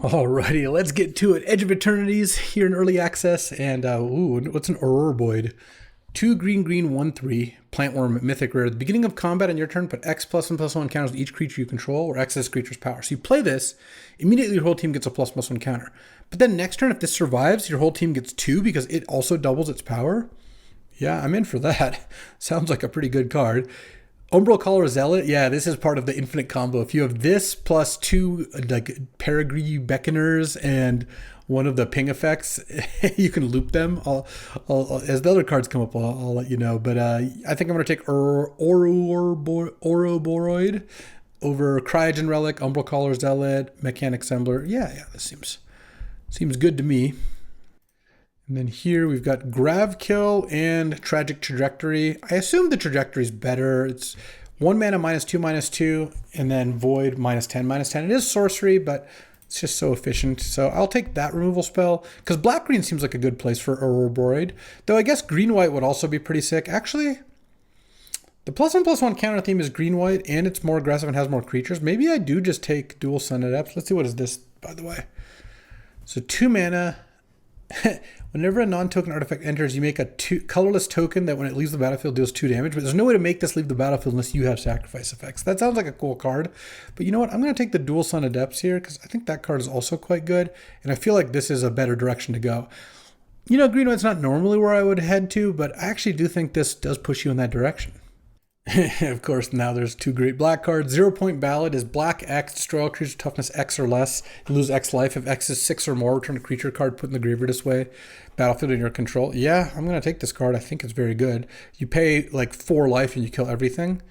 Alrighty, let's get to it. Edge of Eternities here in early access, and what's an Aurora? 2 green, 1/3, plant worm, mythic rare. At the beginning of combat on your turn, put X +1/+1 counters to each creature you control, or X is creature's power. So you play this, immediately your whole team gets a ++1 counter. But then next turn, if this survives, your whole team gets 2 because it also doubles its power. Yeah, I'm in for that. Sounds like a pretty good card. Umbral Collar Zealot, yeah, this is part of the infinite combo. If you have this plus 2 like Peregrine Beckoners and one of the ping effects, you can loop them. As the other cards come up, I'll let you know. But I think I'm going to take Ouroboros over Cryogen Relic, Umbral Collar Zealot, Mechanic Assembler. Yeah, this seems good to me. And then here we've got Gravkill and Tragic Trajectory. I assume the trajectory is better. It's 1 mana -2/2, and then Void -10/10. It is sorcery, but it's just so efficient. So I'll take that removal spell, because black-green seems like a good place for Ouroboros. Though I guess green-white would also be pretty sick. Actually, the +1/+1 counter theme is green-white, and it's more aggressive and has more creatures. Maybe I do just take Dual Sun Adepts. Let's see, what is this, by the way? So 2 mana. Whenever a non-token artifact enters, you make a colorless token that when it leaves the battlefield deals 2 damage, but there's no way to make this leave the battlefield unless you have sacrifice effects. That sounds like a cool card, but you know what? I'm going to take the Dual Sun Adepts here because I think that card is also quite good, and I feel like this is a better direction to go. You know, green-white's not normally where I would head to, but I actually do think this does push you in that direction. Of course, now there's 2 great black cards. 0-point Ballad is black X, destroy all creatures toughness X or less. You lose X life. If X is 6 or more, return a creature card put in the graveyard this way. Battlefield in your control. Yeah, I'm going to take this card. I think it's very good. You pay like 4 life and you kill everything.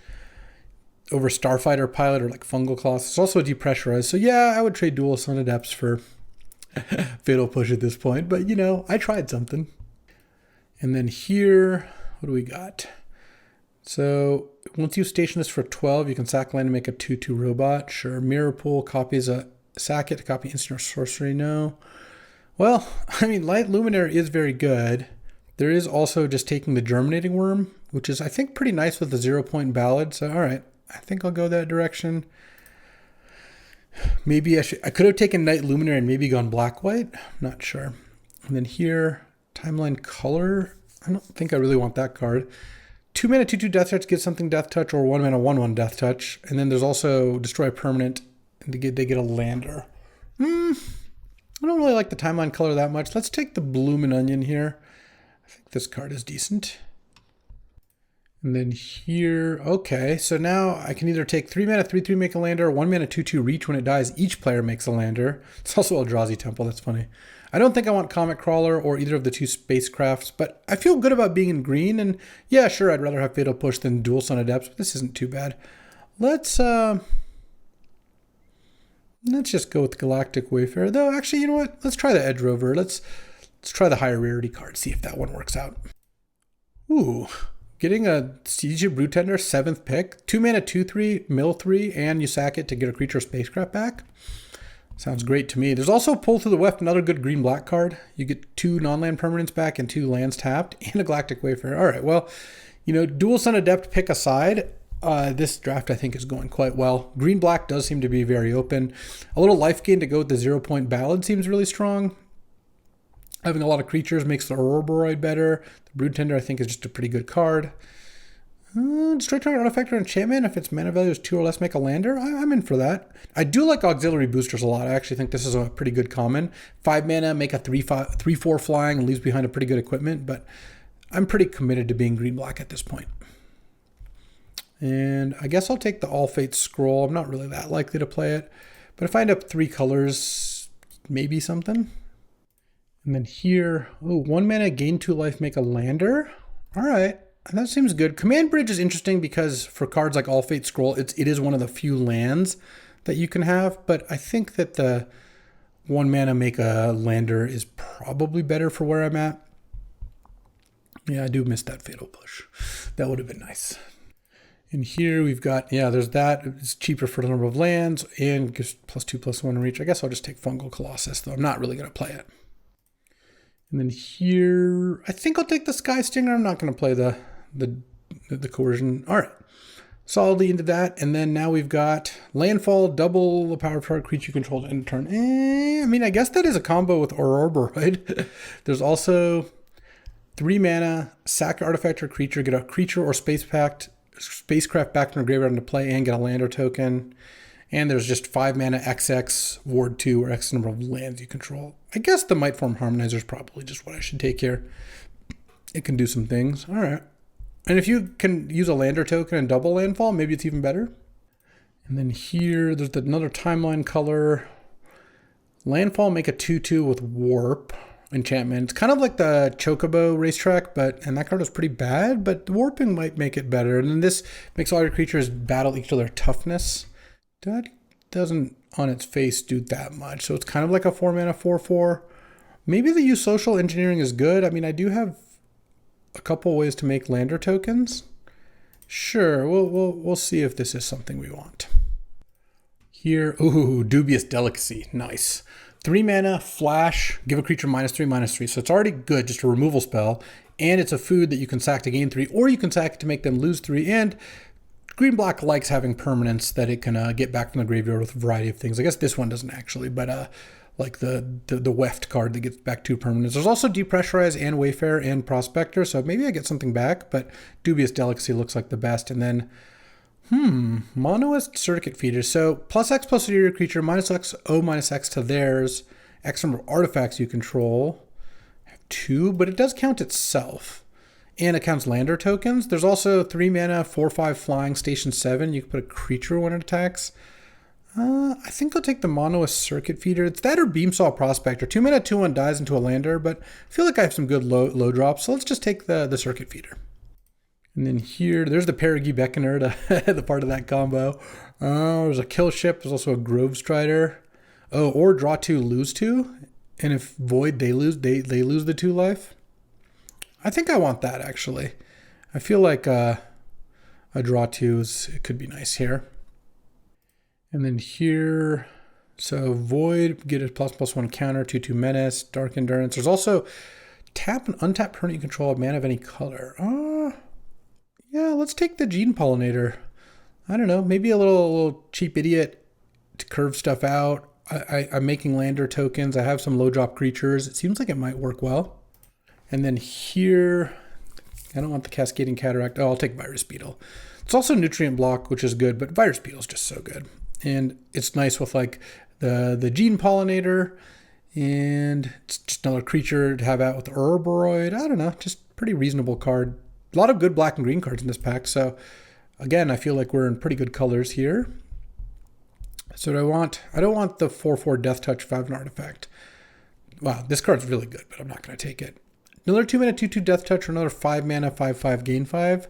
Over Starfighter Pilot or like Fungal Colossus. It's also depressurized. So yeah, I would trade Dual Sun Adepts for Fatal Push at this point. But you know, I tried something. And then here, what do we got? So once you station this for 12, you can sack land and make a 2/2 robot. Sure. Mirror Pool copies a sack it to copy instant or sorcery. No. Well, I mean, Light Luminary is very good. There is also just taking the Germinating Worm, which is, I think, pretty nice with the 0-point Ballad. So, all right, I think I'll go that direction. Maybe I could have taken Night Luminary and maybe gone black-white. I'm not sure. And then here, Timeline Color. I don't think I really want that card. 2 mana 2/2 Death Touch gives something Death Touch, or 1 mana 1/1 Death Touch. And then there's also Destroy Permanent, and they get a lander. I don't really like the Timeline Color that much. Let's take the Bloomin' Onion here. I think this card is decent. And then here, okay, so now I can either take 3 mana 3/3 make a lander, or 1 mana 2/2 reach. When it dies, each player makes a lander. It's also Eldrazi Temple, that's funny. I don't think I want Comet Crawler or either of the 2 spacecrafts, but I feel good about being in green, and yeah, sure, I'd rather have Fatal Push than Dual Sun Adepts, but this isn't too bad. Let's just go with Galactic Wayfarer. Though, actually, you know what? Let's try the Edge Rover. Let's try the higher rarity card, see if that one works out. Ooh, getting a Siege of Brewtender, 7th pick. 2 mana 2/3, mill 3, and you sack it to get a creature or spacecraft back. Sounds great to me. There's also Pull to the Weft, another good green-black card. You get 2 non-land permanents back and 2 lands tapped, and a Galactic Wayfarer. All right, well, you know, Dual Sun Adept pick aside, this draft I think is going quite well. Green-black does seem to be very open. A little life gain to go with the 0-point Ballad seems really strong. Having a lot of creatures makes the Ouroboros better. The Broodtender I think is just a pretty good card. Destroy target artifact or enchantment. If its mana value is 2 or less, make a lander. I'm in for that. I do like auxiliary boosters a lot. I actually think this is a pretty good common. 5 mana, make a 3/4 flying and leaves behind a pretty good equipment, but I'm pretty committed to being green-black at this point. And I guess I'll take the All Fate Scroll. I'm not really that likely to play it, but if I end up 3 colors, maybe something. And then here, 1 mana, gain 2 life, make a lander. All right. That seems good. Command Bridge is interesting because for cards like All Fate Scroll, it is one of the few lands that you can have, but I think that the 1 mana make a lander is probably better for where I'm at. Yeah, I do miss that Fatal Push. That would have been nice. And here we've got, yeah, there's that. It's cheaper for the number of lands and gives +2/+1 reach. I guess I'll just take Fungal Colossus, though I'm not really going to play it. And then here, I think I'll take the Sky Stinger. I'm not going to play the coercion. All right. solidly into that. And then now we've got landfall, double the power of target creature you control to end turn. I mean, I guess that is a combo with Ouroboros. There's also 3 mana, sack artifact or creature, get a creature or spacecraft back from the graveyard into play, and get a land or token. And there's just 5 mana XX, ward 2, or X number of lands you control. I guess the Might Form Harmonizer is probably just what I should take here. It can do some things. All right. And if you can use a lander token and double landfall, maybe it's even better. And then here, there's another timeline color. Landfall, make a 2/2 with warp enchantment. It's kind of like the Chocobo racetrack, and that card was pretty bad, but the warping might make it better. And then this makes all your creatures battle each other toughness. That doesn't on its face do that much. So it's kind of like a 4 mana 4/4. Maybe the use social engineering is good. I mean, I do have a couple ways to make lander tokens. Sure, we'll see if this is something we want. Here, ooh, Dubious Delicacy, nice. 3 mana, flash, give a creature -3/3. So it's already good, just a removal spell. And it's a food that you can sack to gain 3, or you can sack it to make them lose 3. And green-black likes having permanents that it can get back from the graveyard with a variety of things. I guess this one doesn't actually, but like the Weft card that gets back 2 permanents. There's also Depressurize and Wayfarer and Prospector, so maybe I get something back, but Dubious Delicacy looks like the best. And then, Monoist Circuit Feeder. So +X+0 to your creature, -X, O-X to theirs, X number of artifacts you control. I have 2, but it does count itself. And it counts lander tokens. There's also 3 mana, 4/5 flying, station 7. You can put a creature when it attacks. I think I'll take the Monoist Circuit Feeder. It's that or Beamsaw Prospector. 2 mana, 2/1 dies into a lander, but I feel like I have some good low drops, so let's just take the Circuit Feeder. And then here, there's the Perigee Beckoner, the part of that combo. There's a Kill Ship. There's also a Grove Strider. Oh, or draw 2, lose 2. And if Void, they lose the 2 life. I think I want that, actually. I feel like a draw 2 it could be nice here. And then here, so Void, get a ++1 counter, 2/2 menace, Dark Endurance. There's also tap and untap permanent you control a mana of any color. Yeah, let's take the Gene Pollinator. I don't know, maybe a little cheap idiot to curve stuff out. I'm making lander tokens. I have some low drop creatures. It seems like it might work well. And then here, I don't want the Cascading Cataract. Oh, I'll take Virus Beetle. It's also Nutrient Block, which is good, but Virus Beetle is just so good. And it's nice with like the Gene Pollinator, and it's just another creature to have out with the Ouroboros. I don't know, just pretty reasonable card. A lot of good black and green cards in this pack. So again, I feel like we're in pretty good colors here. So I don't want the 4/4 Death Touch 5 an artifact. Wow, this card's really good, but I'm not going to take it. Another 2 mana 2/2 Death Touch, or another 5 mana 5/5 gain 5.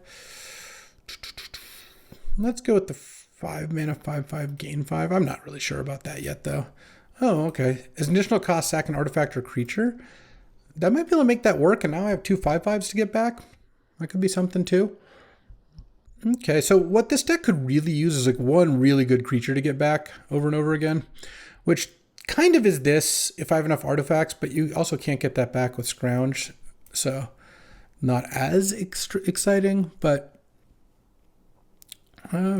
Let's go with the 5 mana 5/5 gain 5. I'm not really sure about that yet, though. Oh, okay. As an additional cost, sack an artifact or creature. That might be able to make that work, and now I have 2 5/5s to get back. That could be something, too. Okay, so what this deck could really use is like one really good creature to get back over and over again, which kind of is this if I have enough artifacts, but you also can't get that back with Scrounge, so not as exciting, but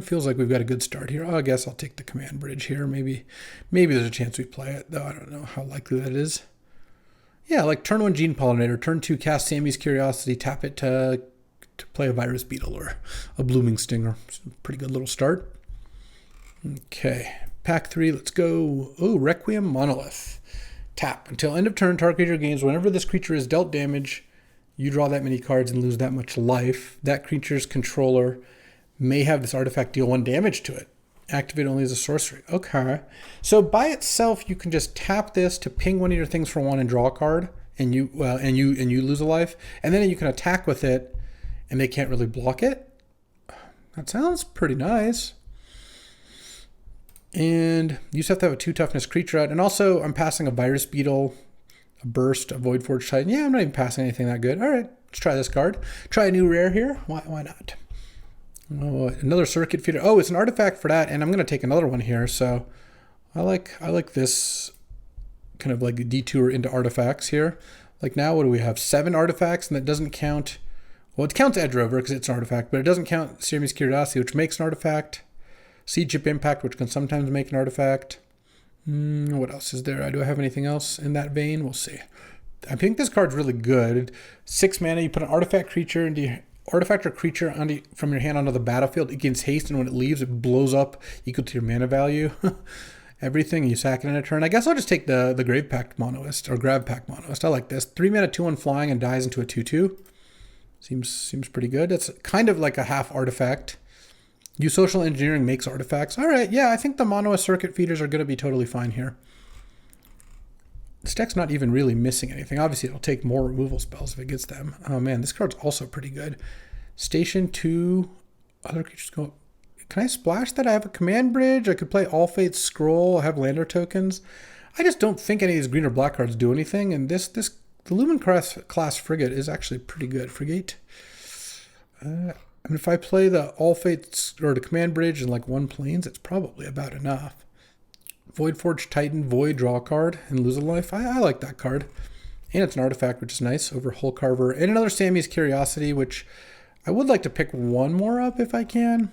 feels like we've got a good start here. I guess I'll take the Command Bridge here. Maybe there's a chance we play it, though I don't know how likely that is. Yeah, like turn 1 Gene Pollinator, turn 2 cast Sammy's Curiosity, tap it to play a Virus Beetle or a Blooming Stinger. It's a pretty good little start. Okay, pack 3, let's go. Oh, Requiem Monolith. Tap. Until end of turn, target creature gains. Whenever this creature is dealt damage, you draw that many cards and lose that much life. That creature's controller may have this artifact deal 1 damage to it. Activate only as a sorcery. Okay. So by itself, you can just tap this to ping one of your things for 1 and draw a card, and you lose a life. And then you can attack with it, and they can't really block it. That sounds pretty nice. And you just have to have a 2 toughness creature out. And also, I'm passing a Virus Beetle, a Burst, a Voidforge Titan. Yeah, I'm not even passing anything that good. All right, let's try this card. Try a new rare here. Why not? Oh, another Circuit Feeder. Oh, it's an artifact for that, and I'm going to take another one here. So I like this kind of like detour into artifacts here. Like now, what do we have? 7 artifacts, and that doesn't count Well, it counts Edge Rover because it's an artifact, but it doesn't count Serious Curiosity, which makes an artifact. Seed Chip Impact, which can sometimes make an artifact. What else is there? Do I have anything else in that vein? We'll see. I think this card's really good. 6 mana, you put an artifact creature into your artifact or creature from your hand onto the battlefield. It gains haste, and when it leaves, it blows up equal to your mana value. Everything, you sack it in a turn. I guess I'll just take the Grave Pact Monoist, or Grav Pact Monoist. I like this. 3 mana, 2/1 flying, and dies into a 2/2. Seems pretty good. It's kind of like a half artifact. Use Social Engineering makes artifacts. All right, yeah, I think the Monoist Circuit Feeders are going to be totally fine here. This deck's not even really missing anything. Obviously, it'll take more removal spells if it gets them. Oh man, this card's also pretty good. Station 2. Other creatures go... Can I splash that? I have a command bridge. I could play All Fate's Scroll. I have lander tokens. I just don't think any of these green or black cards do anything. And the Lumen class Frigate is actually pretty good. Frigate. I mean, if I play the All Fates or the command bridge and like 1 planes, it's probably about enough. Voidforged Titan, Void, draw a card, and lose a life. I like that card. And it's an artifact, which is nice, over Hull Carver. And another Sammy's Curiosity, which I would like to pick 1 more up if I can.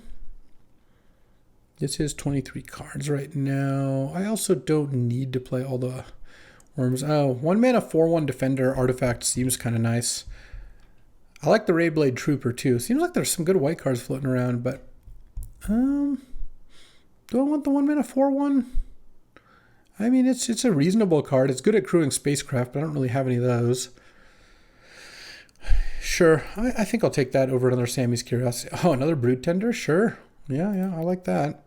This is 23 cards right now. I also don't need to play all the worms. Oh, 1 mana, 4/1 Defender artifact seems kind of nice. I like the Rayblade Trooper too. Seems like there's some good white cards floating around, but do I want the 1 mana, 4/1? I mean, it's a reasonable card. It's good at crewing spacecraft, but I don't really have any of those. Sure, I think I'll take that over another Sammy's Curiosity. Oh, another Brood Tender? Sure. Yeah, I like that.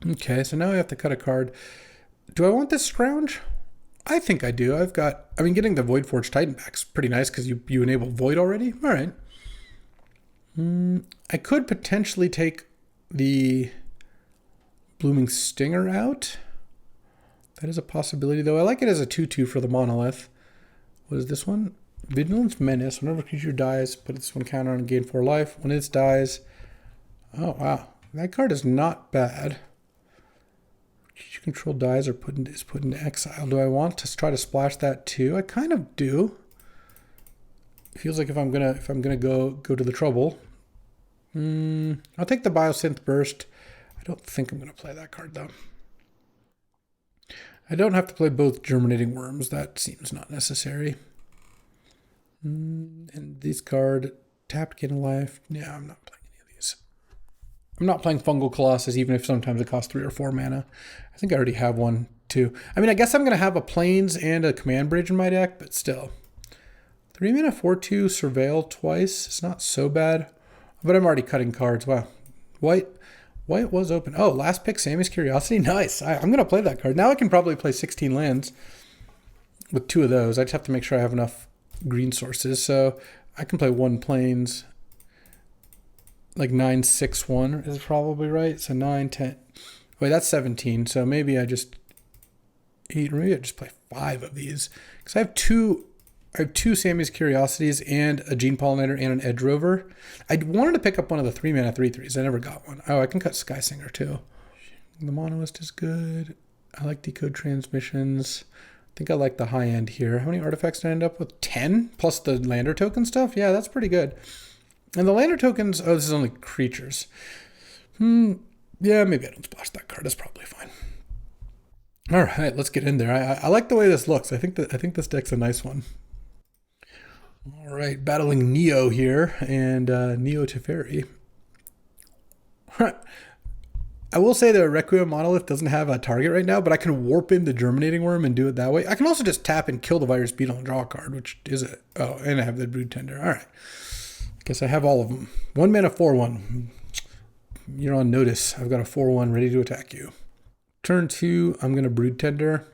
Okay, so now I have to cut a card. Do I want this Scrounge? I think I do. Getting the Voidforged Titan back's pretty nice because you enable Void already. All right. I could potentially take the Blooming Stinger out. That is a possibility, though. I like it as a 2/2 for the Monolith. What is this one? Vigilance Menace. Whenever a creature dies, put this one counter on and gain 4 life. When it dies... Oh, wow. That card is not bad. Creature control dies or is put into exile. Do I want to try to splash that too? I kind of do. It feels like if I'm gonna go to the trouble. I'll take the Biosynth Burst. I don't think I'm gonna play that card though. I don't have to play both Germinating Worms. That seems not necessary. And this card, tapped, gain a life. Yeah, I'm not playing any of these. I'm not playing Fungal Colossus, even if sometimes it costs 3 or 4 mana. I think I already have one, too. I mean, I guess I'm going to have a Plains and a Command Bridge in my deck, but still. 3 mana, 4/2, Surveil twice. It's not so bad. But I'm already cutting cards. Wow. White was open. Oh, last pick, Sammy's Curiosity. Nice. I'm going to play that card. Now I can probably play 16 lands with 2 of those. I just have to make sure I have enough green sources. So I can play 1 plains. Like 9, 6, 1 is probably right. So 9, 10. Wait, that's 17. So maybe I just 8, or maybe I just play 5 of these. Because I have two Sammy's Curiosities and a Gene Pollinator and an Edge Rover. I wanted to pick up one of the 3 mana 3/3s. I never got one. Oh, I can cut Sky Singer too. The Monoist is good. I like Decode Transmissions. I think I like the high end here. How many artifacts did I end up with? 10 plus the lander token stuff? Yeah, that's pretty good. And the lander tokens, oh, this is only creatures. Yeah, maybe I don't splash that card. That's probably fine. All right, let's get in there. I like the way this looks. I think this deck's a nice one. All right, battling Neo here, and Neo Teferi. I will say the Requiem Monolith doesn't have a target right now, but I can warp in the Germinating Worm and do it that way. I can also just tap and kill the Virus Beetle and draw a card, which is it. Oh, and I have the Brood Tender. All right. Guess I have all of them. 1 mana, 4/1. You're on notice. I've got a 4/1 ready to attack you. Turn 2, I'm going to Brood Tender.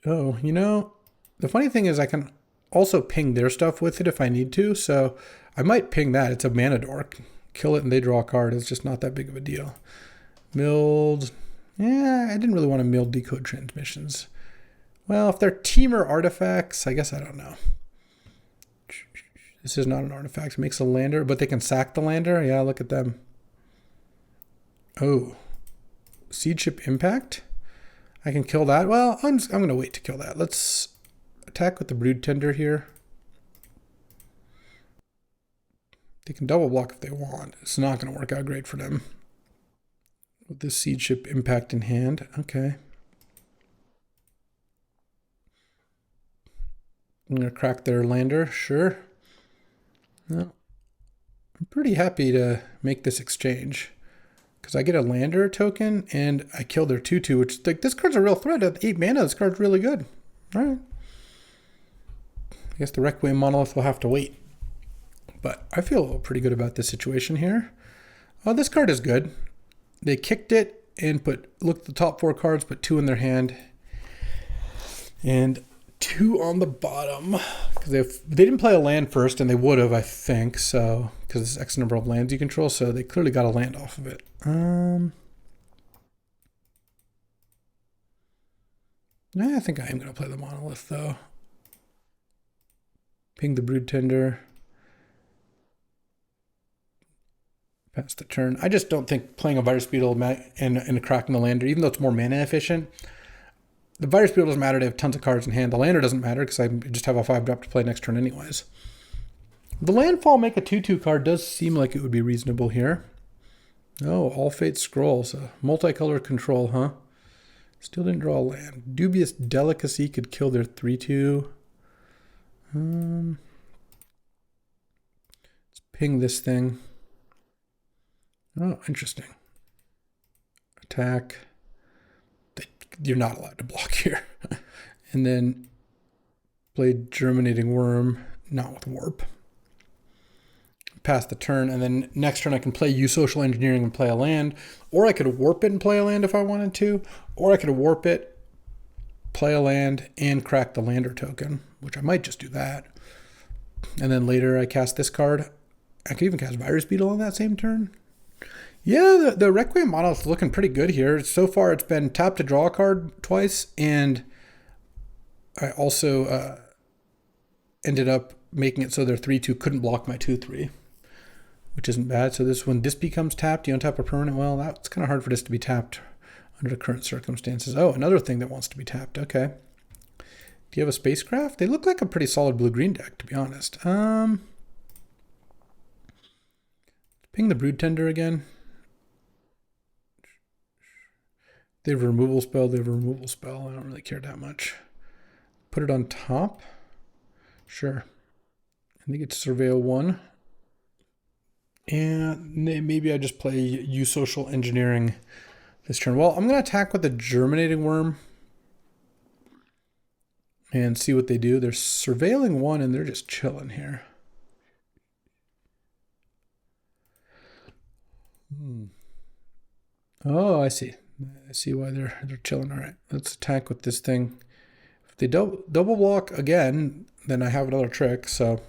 Oh, you know, the funny thing is I can also ping their stuff with it if I need to, so I might ping that. It's a mana dork. Kill it and they draw a card. It's just not that big of a deal. Milled. Yeah, I didn't really want to mill Decode Transmissions. Well, if they're Teamer artifacts, I guess I don't know. This is not an artifact. It makes a lander, but they can sack the lander. Yeah, look at them. Oh. Seed Chip Impact? I can kill that. Well, I'm going to wait to kill that. Let's attack with the Brood Tender here. They can double block if they want. It's not going to work out great for them. With this seed ship impact in hand. Okay. I'm going to crack their lander. Sure. No. I'm pretty happy to make this exchange. Because I get a lander token and I kill their 2/2, which like this card's a real threat. At 8 mana, this card's really good. Alright. I guess the Requiem Monolith will have to wait. But I feel pretty good about this situation here. Oh, this card is good. They kicked it and looked at the top 4 cards, put 2 in their hand. And 2 on the bottom. Because they didn't play a land first, and they would have, I think. So, because it's X number of lands you control, so they clearly got a land off of it. I think I am going to play the Monolith, though. Ping the Brood Tender. Pass the turn. I just don't think playing a Virus Beetle and cracking the lander, even though it's more mana efficient, the Virus Beetle doesn't matter. They have tons of cards in hand. The lander doesn't matter because I just have a 5-drop to play next turn anyways. The landfall make a 2/2 card does seem like it would be reasonable here. Oh, All Fate Scrolls. Multicolored control, huh? Still didn't draw a land. Dubious Delicacy could kill their 3/2. Let's ping this thing. Oh, interesting. Attack. You're not allowed to block here. And then play Germinating Worm, not with Warp. Pass the turn, and then next turn I can play Use Social Engineering and play a land, or I could warp it and play a land if I wanted to, or I could warp it, play a land, and crack the lander token, which I might just do that. And then later I cast this card. I could even cast Virus Beetle on that same turn. Yeah, the Requiem Monolith is looking pretty good here. So far it's been tap to draw a card twice, and I also ended up making it so their 3/2 couldn't block my 2/3, which isn't bad. So when this becomes tapped, you untap a permanent. Well, that's kind of hard for this to be tapped under the current circumstances. Oh, another thing that wants to be tapped. Okay. Do you have a spacecraft? They look like a pretty solid blue-green deck, to be honest. Ping the Brood Tender again. They have a removal spell. They have a removal spell. I don't really care that much. Put it on top. Sure. And they get to surveil 1. And maybe I just play Use Social Engineering this turn. Well, I'm going to attack with the Germinating Worm and see what they do. They're surveilling 1 and they're just chilling here. Oh, I see. I see why they're chilling. All right, let's attack with this thing. If they double block again, then I have another trick. So,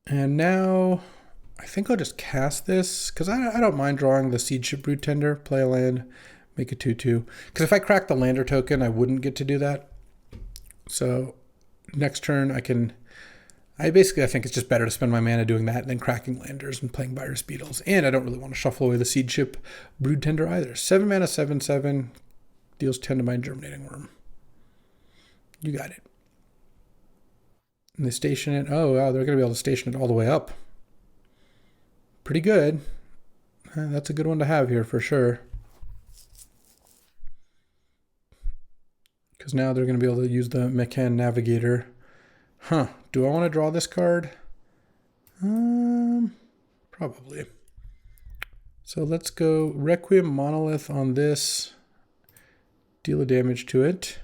and now I think I'll just cast this because I don't mind drawing the Seed Ship Brood Tender, play a land, make a 2/2. Because if I crack the lander token, I wouldn't get to do that. So next turn I think it's just better to spend my mana doing that than cracking landers and playing Virus Beetles. And I don't really want to shuffle away the Seed Ship Brood Tender either. 7 mana, 7/7, deals 10 to my Germinating Worm. You got it. And they station it. Oh, wow, they're going to be able to station it all the way up. Pretty good. That's a good one to have here for sure. Because now they're going to be able to use the Mechan Navigator. Huh. Do I want to draw this card? Probably. So let's go Requiem Monolith on this. Deal a damage to it.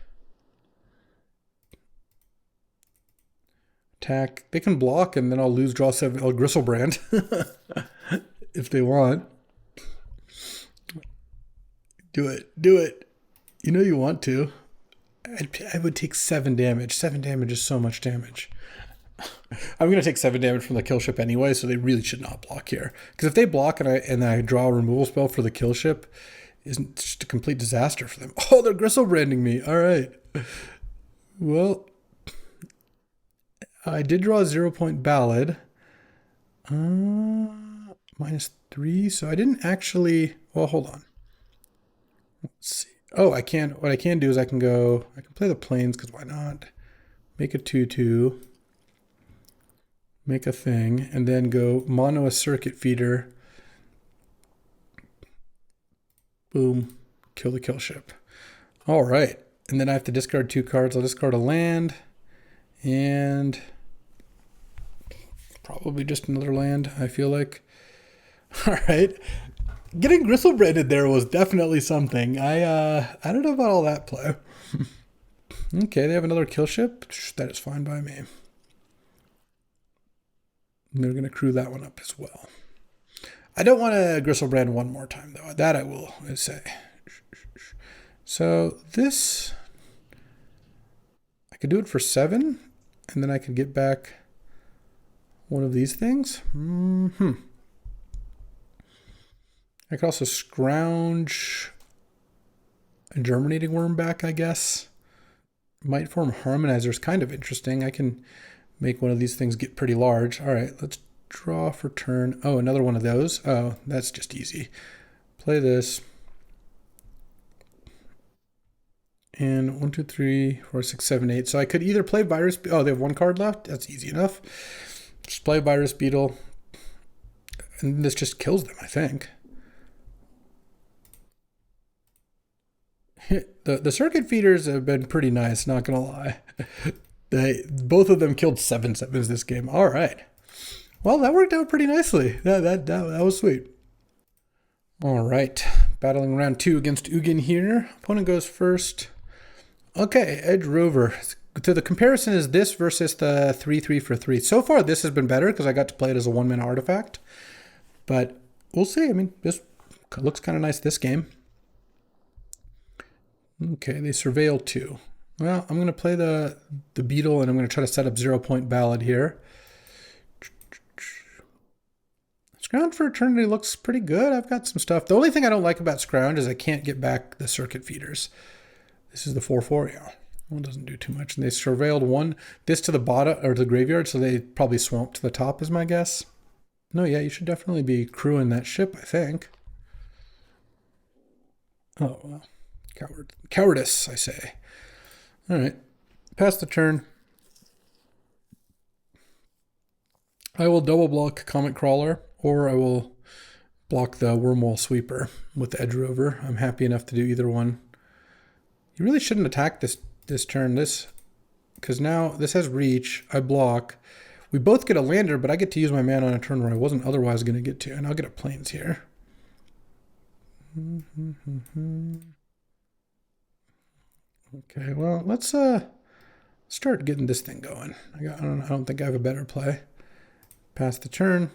Attack. They can block and then I'll lose draw 7 Gristlebrand if they want. Do it. Do it. You know you want to. I would take 7 damage. 7 damage is so much damage. I'm going to take 7 damage from the kill ship anyway, so they really should not block here. Because if they block and I draw a removal spell for the kill ship, it's just a complete disaster for them. Oh, they're Gristlebranding me. All right. Well, I did draw a 0-point ballad. -3, so I didn't actually... Well, hold on. Let's see. Oh, I can. What I can do is I can play the plains, because why not? Make a 2/2. make a thing, and then go mono a circuit feeder. Boom, kill the kill ship. All right, and then I have to discard 2 cards. I'll discard a land, and probably just another land, I feel like. All right, getting Gristlebranded there was definitely something. I don't know about all that play. Okay, they have another kill ship. That is fine by me. And they're going to crew that one up as well. I don't want to Gristlebrand one more time, though. That I will say. So this, I could do it for 7, and then I could get back one of these things. I could also scrounge a germinating worm back, I guess. Might form harmonizer is kind of interesting. I can make one of these things get pretty large. All right, let's draw for turn. Oh, another one of those. Oh, that's just easy. Play this. And 1, 2, 3, 4, 6, 7, 8. So I could either play Virus. Oh, they have 1 card left. That's easy enough. Just play Virus Beetle. And this just kills them, I think. The circuit feeders have been pretty nice, not gonna lie. Both of them killed 7/7s this game. All right. Well, that worked out pretty nicely. That was sweet. All right. Battling round 2 against Ugin here. Opponent goes first. Okay, Edge Rover. So the comparison is this versus the 3/3 for 3. So far, this has been better because I got to play it as a 1-mana artifact. But we'll see. I mean, this looks kind of nice this game. Okay, they surveil 2. Well, I'm going to play the beetle, and I'm going to try to set up 0-point ballad here. Scrounge for Eternity looks pretty good. I've got some stuff. The only thing I don't like about Scrounge is I can't get back the circuit feeders. This is the 4/4, yeah. Well, it doesn't do too much. And they surveilled 1, this to the bottom, or to the graveyard, so they probably swamped to the top is my guess. No, yeah, you should definitely be crewing that ship, I think. Oh, well. Cowardice, I say. All right. Pass the turn. I will double block Comet Crawler, or I will block the Wormwall Sweeper with the Edge Rover. I'm happy enough to do either one. You really shouldn't attack this turn, because now this has reach. I block. We both get a lander, but I get to use my mana on a turn where I wasn't otherwise going to get to, and I'll get a plains here. Okay, well, let's start getting this thing going. I don't think I have a better play. Pass the turn.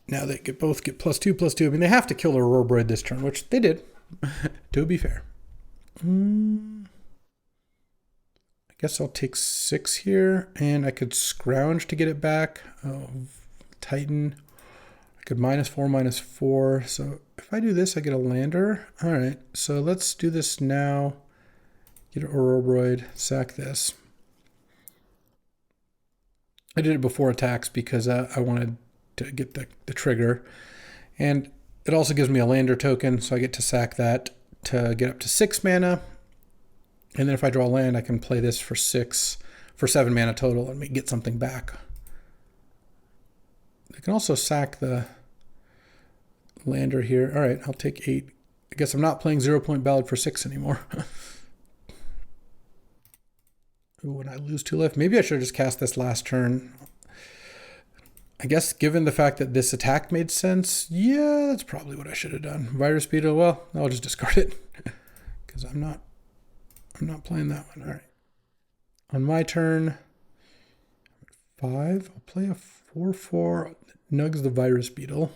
Now they both get +2/+2. I mean, they have to kill the Aurora this turn, which they did, to be fair. I guess I'll take 6 here, and I could scrounge to get it back. Oh, Titan. I could -4, -4. So if I do this, I get a lander. All right, so let's do this now. Get an Aurora, sack this. I did it before attacks because I wanted to get the trigger. And it also gives me a lander token, so I get to sack that to get up to 6 mana. And then if I draw land, I can play this for 7 mana total and get something back. I can also sack the lander here. All right, I'll take 8. I guess I'm not playing 0-point ballad for 6 anymore. Ooh, and I lose 2 left. Maybe I should have just cast this last turn. I guess given the fact that this attack made sense, yeah, that's probably what I should have done. Virus Beetle, well, I'll just discard it because I'm not playing that one. All right. On my turn, 5, I'll play a 4/4, nugs the Virus Beetle.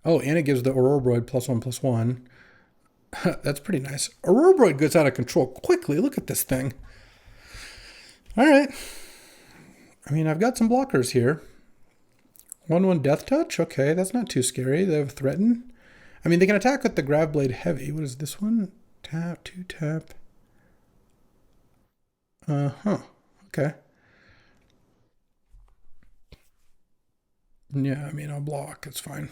Oh, and it gives the Aurora +1/+1. That's pretty nice. Aurora goes out of control quickly. Look at this thing. All right. I mean, I've got some blockers here. 1/1 Death Touch. Okay, that's not too scary. They have Threaten. I mean, they can attack with the Graveblade Heavy. What is this one? Tap, 2 tap. Okay. Yeah, I mean, I'll block. It's fine.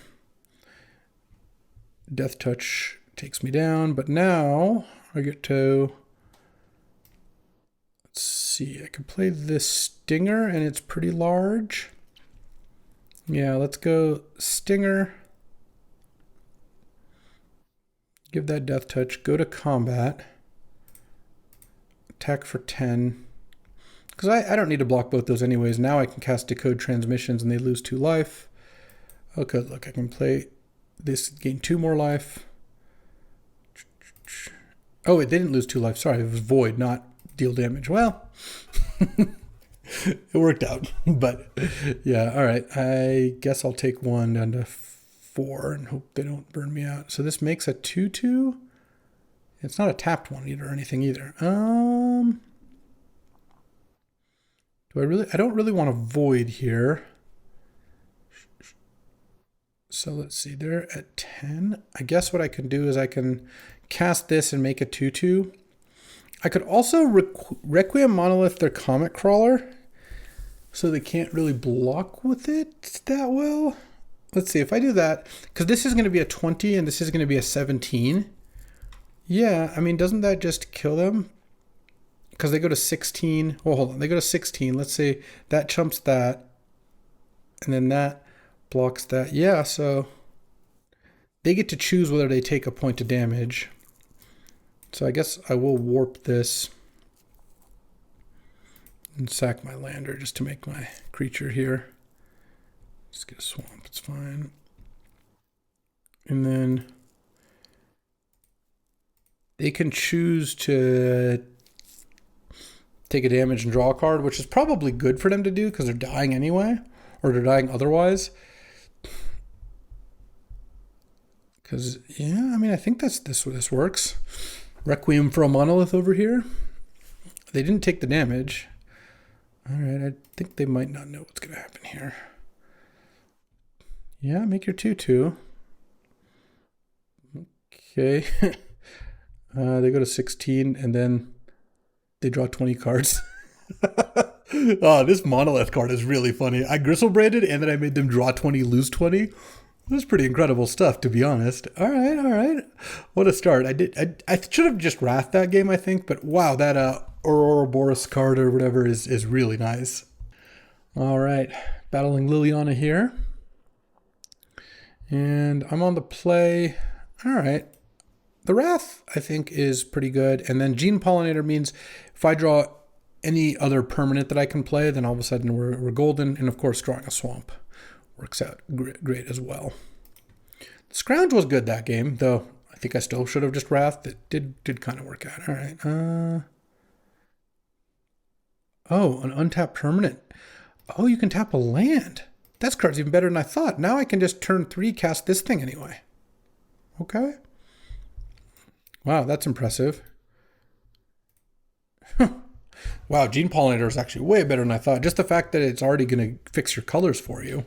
Death Touch takes me down, but now I get to Let's see, I can play this Stinger and it's pretty large. Yeah, let's go Stinger. Give that death touch, go to combat. Attack for 10. Because I don't need to block both those anyways. Now I can cast Decode Transmissions and they lose 2 life. Okay, look, I can play this, gain 2 more life. Oh, wait, they didn't lose 2 life. Sorry, it was Void, not deal damage. Well, it worked out. But yeah, all right. I guess I'll take 1 down to 4 and hope they don't burn me out. So this makes a 2/2. It's not a tapped one either or anything either. I don't really want to Void here. So let's see, they're at 10. I guess what I can do is I can cast this and make a 2/2. I could also Requiem Monolith their Comet Crawler, so they can't really block with it that well. Let's see, if I do that, because this is going to be a 20 and this is going to be a 17. Yeah, I mean, doesn't that just kill them? Because they go to 16. Well, hold on, they go to 16. Let's say that chumps that, and then that blocks that. Yeah, so they get to choose whether they take a point of damage. So I guess I will warp this and sack my lander just to make my creature here. Just get a swamp, it's fine. And then they can choose to take a damage and draw a card, which is probably good for them to do because they're dying anyway, or they're dying otherwise. Because, yeah, I mean, I think this works. Requiem for a Monolith over here. They didn't take the damage. All right, I think they might not know what's going to happen here. Yeah, make your 2/2. Okay. They go to 16, and then they draw 20 cards. Oh, this Monolith card is really funny. I Gristlebraided, and then I made them draw 20, lose 20. That's pretty incredible stuff, to be honest. All right. What a start. I should have just wrathed that game, I think, but wow, that Ouroboros card or whatever is really nice. All right, battling Liliana here. And I'm on the play. All right. The Wrath, I think, is pretty good. And then Gene Pollinator means if I draw any other permanent that I can play, then all of a sudden we're golden. And of course, drawing a swamp works out great as well. The Scrounge was good that game, though I think I still should have just Wrathed. It did kind of work out. All right. Oh, an untapped permanent. Oh, you can tap a land. That card's even better than I thought. Now I can just turn 3, cast this thing anyway. Okay. Wow, that's impressive. Wow, Gene Pollinator is actually way better than I thought. Just the fact that it's already going to fix your colors for you.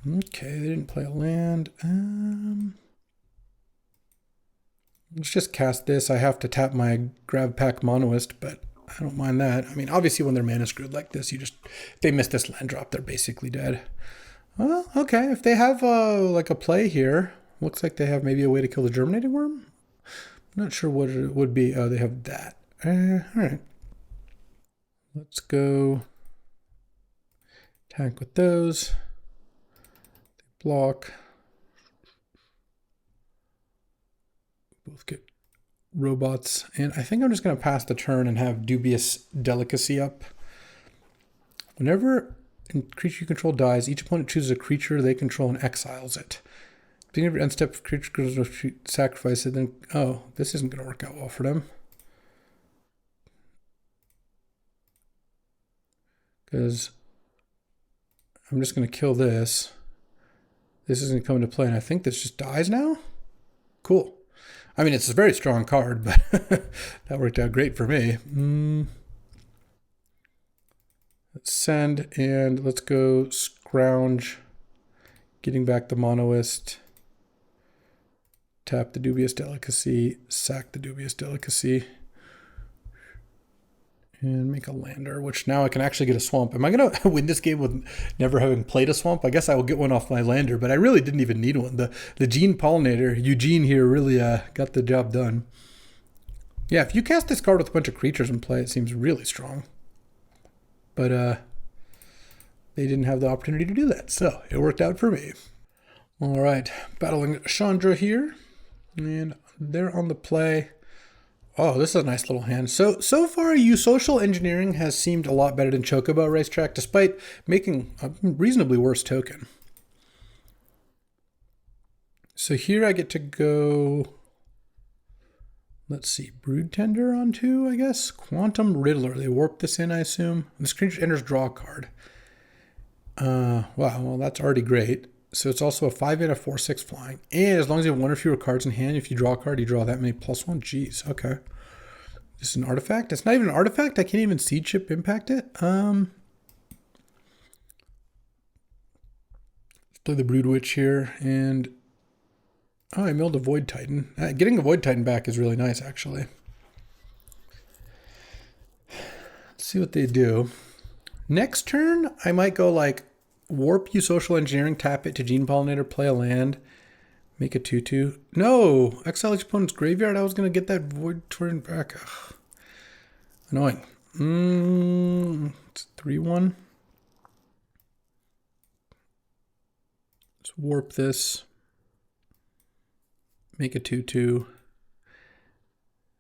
Okay, they didn't play a land. Let's just cast this. I have to tap my Grav Pack Monoist, but I don't mind that. I mean, obviously when they're mana screwed like this, if they miss this land drop, they're basically dead. Well, okay, if they have like a play here, looks like they have maybe a way to kill the Germinating Worm. I'm not sure what it would be. Oh, they have that. All right. Let's go attack with those. They block. Both get robots. And I think I'm just going to pass the turn and have Dubious Delicacy up. Whenever a creature you control dies, each opponent chooses a creature they control and exiles it. Beginning of your end step, creature goes sacrifice it, then oh, this isn't going to work out well for them. Because I'm just going to kill this. This isn't coming to play, and I think this just dies now? Cool. I mean, it's a very strong card, but that worked out great for me. Let's send, and let's go Scrounge, getting back the Monoist. Tap the Dubious Delicacy, sack the Dubious Delicacy, and make a lander, which now I can actually get a swamp. Am I going to win this game with never having played a swamp? I guess I will get one off my lander, but I really didn't even need one. The Gene Pollinator, Eugene here, really got the job done. Yeah, if you cast this card with a bunch of creatures in play, it seems really strong. But they didn't have the opportunity to do that, so it worked out for me. All right, battling Chandra here, and they're on the play. Oh, this is a nice little hand. So far, Social Engineering has seemed a lot better than Chocobo Racetrack, despite making a reasonably worse token. So here I get to go, let's see, Brood Tender on 2, I guess. Quantum Riddler. They warp this in, I assume. This creature enters draw a card. Wow, well, that's already great. So it's also a 5 and a 4/6 flying. And as long as you have one or fewer cards in hand, if you draw a card, you draw that many +1. Jeez, okay. This is an artifact? It's not even an artifact? I can't even Seed Ship impact it? Let's play the Brood Witch here, and oh, I milled a Void Titan. Getting the Void Titan back is really nice, actually. Let's see what they do. Next turn, I might go like warp you Social Engineering, tap it to Gene Pollinator, play a land, make a 2/2. No! Exile each opponent's graveyard. I was going to get that Void turn back. Ugh. Annoying. It's 3/1. Let's warp this. Make a 2/2.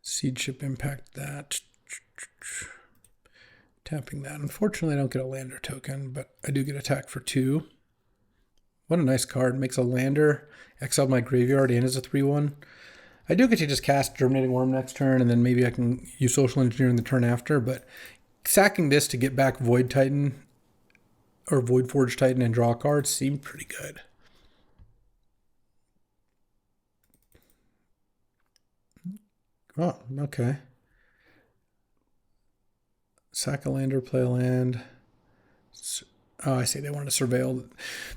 Seed Ship impact that. Tapping that. Unfortunately, I don't get a lander token, but I do get attack for 2. What a nice card. Makes a lander. Exile my graveyard and is a 3/1. I do get to just cast Germinating Worm next turn, and then maybe I can use Social Engineering the turn after, but sacking this to get back Void Titan or Void Forge Titan and draw cards seemed pretty good. Oh, okay. Sack a lander, play a land. Oh, I see. They wanted to surveil.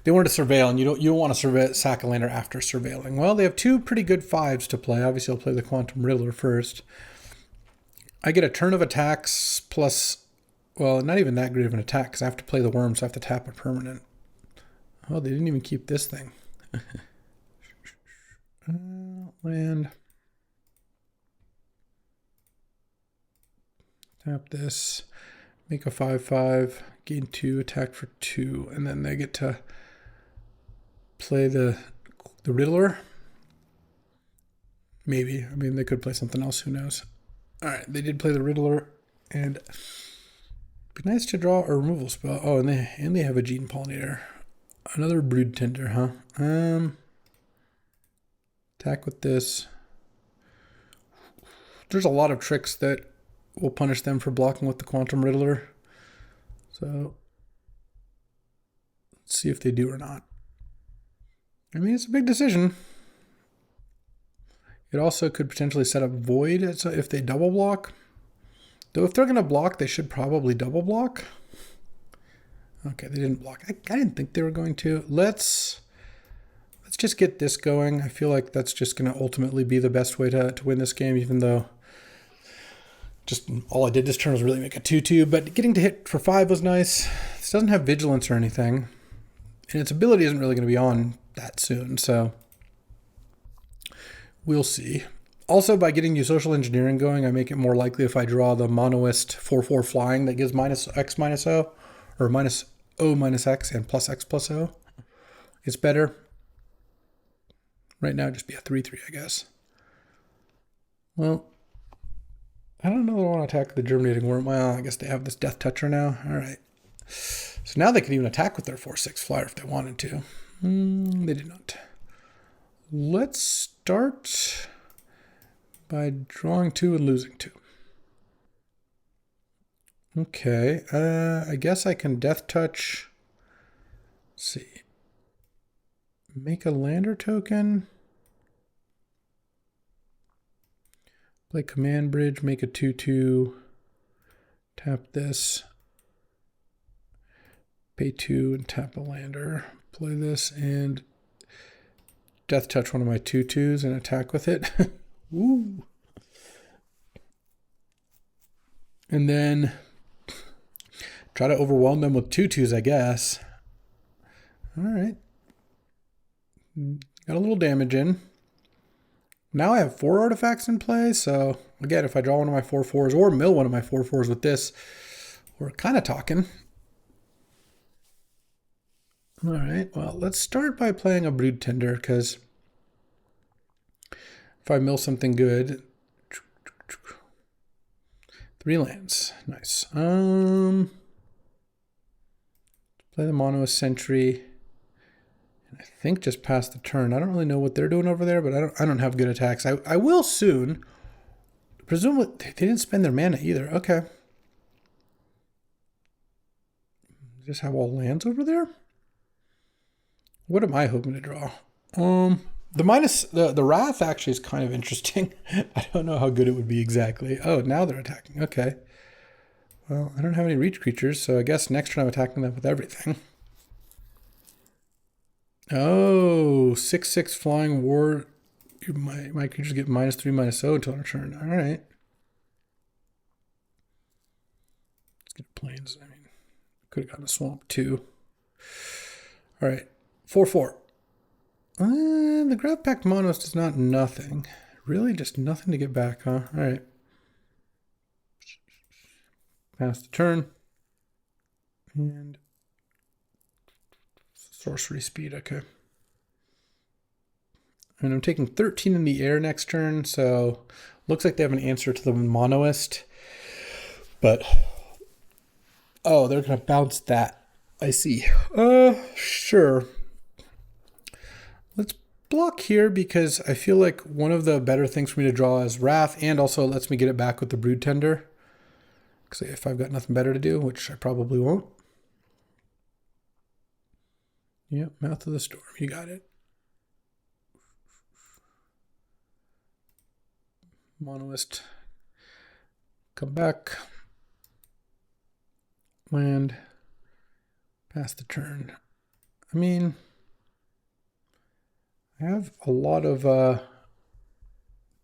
They wanted to surveil, and you don't want to sack a lander after surveilling. Well, they have 2 pretty good 5s to play. Obviously, I'll play the Quantum Riddler first. I get a turn of attacks plus, well, not even that great of an attack because I have to play the worm, so I have to tap a permanent. Oh, they didn't even keep this thing. Land. Tap this. Make a 5/5. Gain 2. Attack for 2. And then they get to play the Riddler. Maybe. I mean, they could play something else. Who knows? All right. They did play the Riddler. And it'd be nice to draw a removal spell. Oh, and they have a Gene Pollinator. Another Brood Tender, huh? Attack with this. There's a lot of tricks that will punish them for blocking with the Quantum Riddler. So let's see if they do or not. I mean, it's a big decision. It also could potentially set up Void if they double block. Though if they're going to block, they should probably double block. Okay, they didn't block. I didn't think they were going to. Let's just get this going. I feel like that's just going to ultimately be the best way to win this game, even though just all I did this turn was really make a 2/2. But getting to hit for 5 was nice. This doesn't have Vigilance or anything. And its ability isn't really going to be on that soon, so we'll see. Also, by getting you Social Engineering going, I make it more likely if I draw the Monoist 4/4 flying that gives -X/-O, or -O/-X and +X/+O. It's better. Right now, it'd just be a 3/3, I guess. Well, I don't know that I want to attack the Germinating Worm. Well, I guess they have this Death Toucher now. All right. So now they can even attack with their 4/6 flyer if they wanted to. They did not. Let's start by drawing 2 and losing 2. Okay. I guess I can Death Touch. Let's see. Make a lander token. Play Command Bridge, make a 2/2. Tap this. Pay 2 and tap a lander. Play this and Death Touch one of my 2/2s and attack with it. Woo. And then try to overwhelm them with 2/2s, I guess. All right. Got a little damage in. Now I have 4 artifacts in play, so again, if I draw one of my 4/4s or mill one of my 4/4s with this, we're kind of talking. All right, well, let's start by playing a Brood Tender, because if I mill something good, 3 lands, nice. Play the Mono Sentry, and I think just pass the turn. I don't really know what they're doing over there, but I don't have good attacks. I will soon. Presumably they didn't spend their mana either. Okay. Just have all lands over there. What am I hoping to draw? The Wrath actually is kind of interesting. I don't know how good it would be exactly. Oh, now they're attacking. Okay. Well, I don't have any reach creatures, so I guess next turn I'm attacking them with everything. Oh, 6/6 flying war. My creatures get -3/-0 until our turn. All right. Let's get planes. I mean, could have gotten a swamp too. All right. 4/4. The Grav Pact Monos does not nothing. Really just nothing to get back, huh? All right. Pass the turn. And sorcery speed, okay. And I'm taking 13 in the air next turn, so looks like they have an answer to the Monoist. But, oh, they're going to bounce that. I see. Sure. Let's block here because I feel like one of the better things for me to draw is Wrath, and also lets me get it back with the Brood Tender. Because if I've got nothing better to do, which I probably won't. Yep, Mouth of the Storm, you got it. Monoist. Come back. Land. Pass the turn. I mean, I have a lot of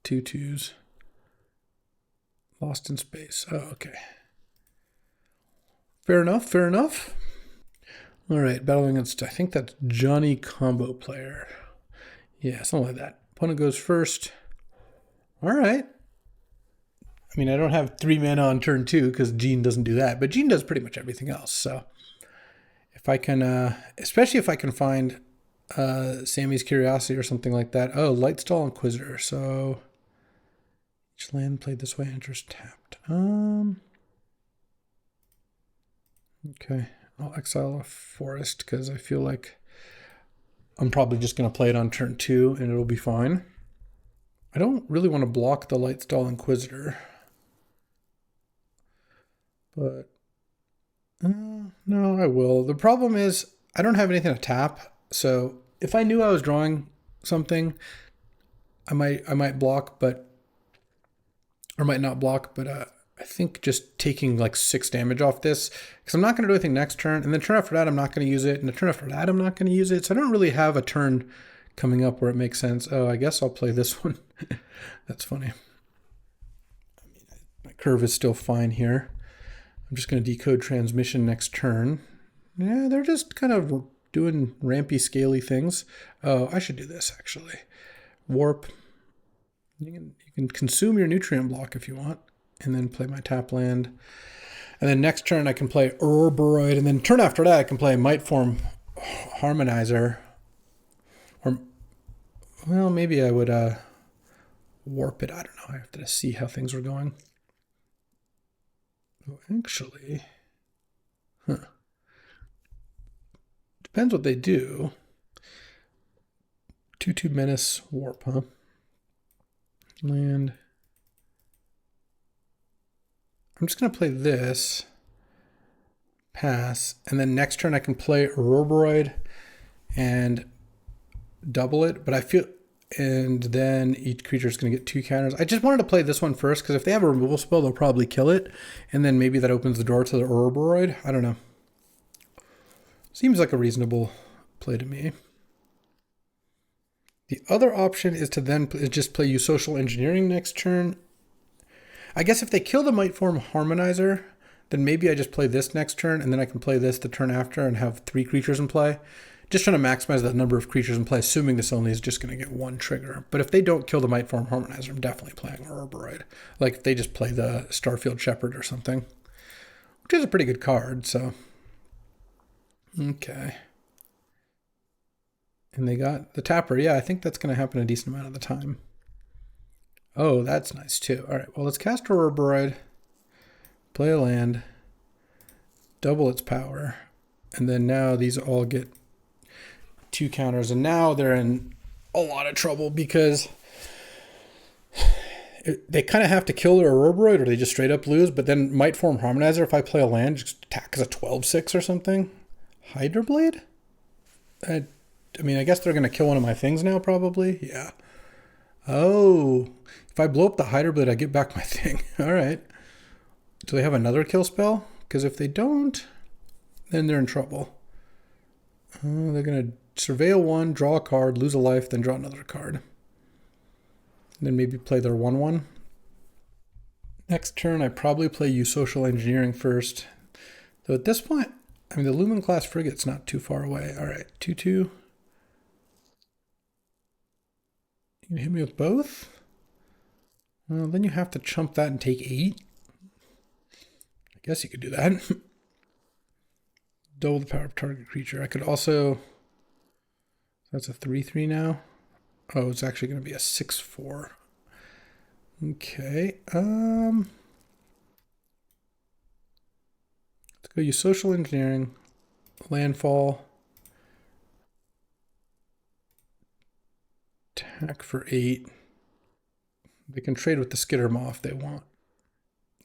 2/2s. Lost in Space. Oh, okay. Fair enough, fair enough. All right, battling against, I think that's Johnny Combo Player. Yeah, something like that. Opponent goes first. All right. I mean, I don't have 3 mana on turn 2 because Gene doesn't do that, but Gene does pretty much everything else. So if I can, especially if I can find Sammy's Curiosity or something like that. Oh, Lightstall Inquisitor. So each land played this way enters tapped. Okay, I'll exile a forest because I feel like I'm probably just going to play it on turn 2 and it'll be fine. I don't really want to block the Lightstall Inquisitor. But, no, I will. The problem is I don't have anything to tap. So if I knew I was drawing something, I might block, or might not block, but I think just taking like 6 damage off this, because I'm not going to do anything next turn, and then turn after that I'm not going to use it, and the turn after that I'm not going to use it, so I don't really have a turn coming up where it makes sense. Oh, I guess I'll play this one. That's funny. I mean, my curve is still fine here. I'm just going to decode transmission next turn. Yeah, they're just kind of doing rampy, scaly things. Oh, I should do this actually. Warp. You can consume your nutrient block if you want, and then play my tap land. And then next turn I can play Urboroid, and then turn after that I can play Mightform Harmonizer. Or, well, maybe I would warp it. I don't know. I have to see how things are going. Oh, actually, depends what they do. 2/2 Menace Warp, huh? Land. I'm just going to play this. Pass. And then next turn I can play Urboroid and double it. But I feel... And then each creature is going to get 2 counters. I just wanted to play this one first, because if they have a removal spell, they'll probably kill it. And then maybe that opens the door to the Urboroid. I don't know. Seems like a reasonable play to me. The other option is to then just play you Social Engineering next turn. I guess if they kill the Mightform Harmonizer, then maybe I just play this next turn, and then I can play this the turn after and have 3 creatures in play. Just trying to maximize the number of creatures in play, assuming this only is just going to get one trigger. But if they don't kill the Mightform Harmonizer, I'm definitely playing Herboroid. Like if they just play the Starfield Shepherd or something, which is a pretty good card, so. Okay. And they got the Tapper. Yeah, I think that's going to happen a decent amount of the time. Oh, that's nice too. All right, well, let's cast a Herboroid, play a land, double its power, and then now these all get 2 counters, and now they're in a lot of trouble because they kind of have to kill their Herboroid or they just straight up lose, but then Mightform Harmonizer, if I play a land, just attack as a 12/6 or something. Hydra Blade? I mean, I guess they're going to kill one of my things now, probably. Yeah. Oh, if I blow up the Hydra Blade, I get back my thing. All right. Do they have another kill spell? Because if they don't, then they're in trouble. They're going to surveil 1, draw a card, lose a life, then draw another card. And then maybe play their 1/1. Next turn, I probably play Use Social Engineering first. Though at this point, I mean, the Lumen class frigate's not too far away. All right, 2/2. You can hit me with both? Well, then you have to chump that and take 8. I guess you could do that. Double the power of target creature. I could also... That's a 3/3 now. Oh, it's actually going to be a 6/4. Okay. Let's go use Social Engineering, Landfall, attack for 8. They can trade with the Skitter Maw if they want.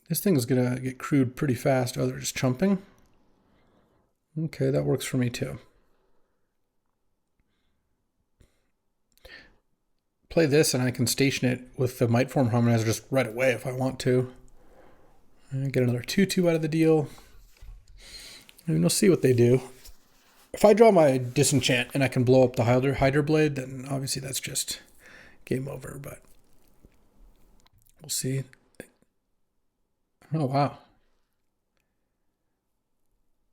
This thing is going to get crewed pretty fast. Oh, they're just chumping? Okay, that works for me too. Play this and I can station it with the Mightform Harmonizer just right away if I want to. And get another 2/2 out of the deal. And we'll see what they do. If I draw my Disenchant and I can blow up the Hydra Blade, then obviously that's just game over, but we'll see. Oh, wow.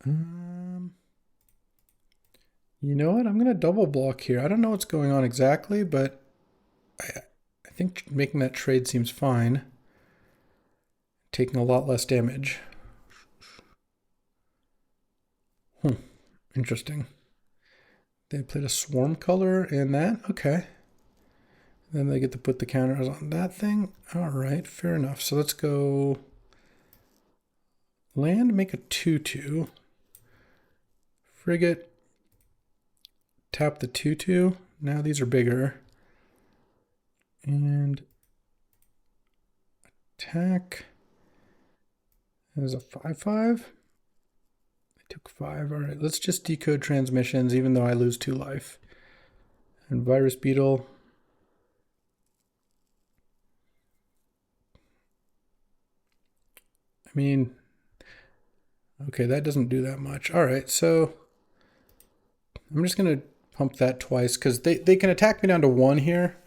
You know what? I'm going to double block here. I don't know what's going on exactly, but I think making that trade seems fine. Taking a lot less damage. Interesting. They played a Swarm color in that. Okay. Then they get to put the counters on that thing. All right, fair enough. So let's go land, make a 2/2. Frigate. Tap the 2/2. Now these are bigger. And attack. There's a 5/5. I took 5. All right, let's just decode transmissions, even though I lose 2 life. And Virus Beetle. I mean, okay, that doesn't do that much. All right, so I'm just going to pump that twice because they can attack me down to 1 here.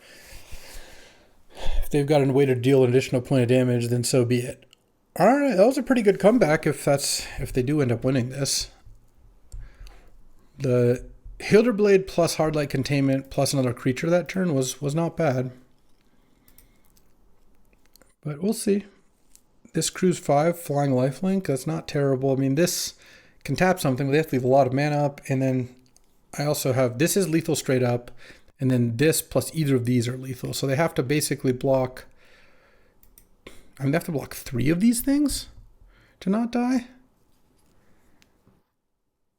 If they've got a way to deal an additional point of damage, then so be it. All right, that was a pretty good comeback if they do end up winning this. The Hilder Blade plus Hardlight Containment plus another creature that turn was not bad. But we'll see. This Cruise 5, Flying Lifelink, that's not terrible. I mean, this can tap something, but they have to leave a lot of mana up. And then I also have, this is lethal straight up. And then this plus either of these are lethal. So they have to basically block, I mean, they have to block 3 of these things to not die.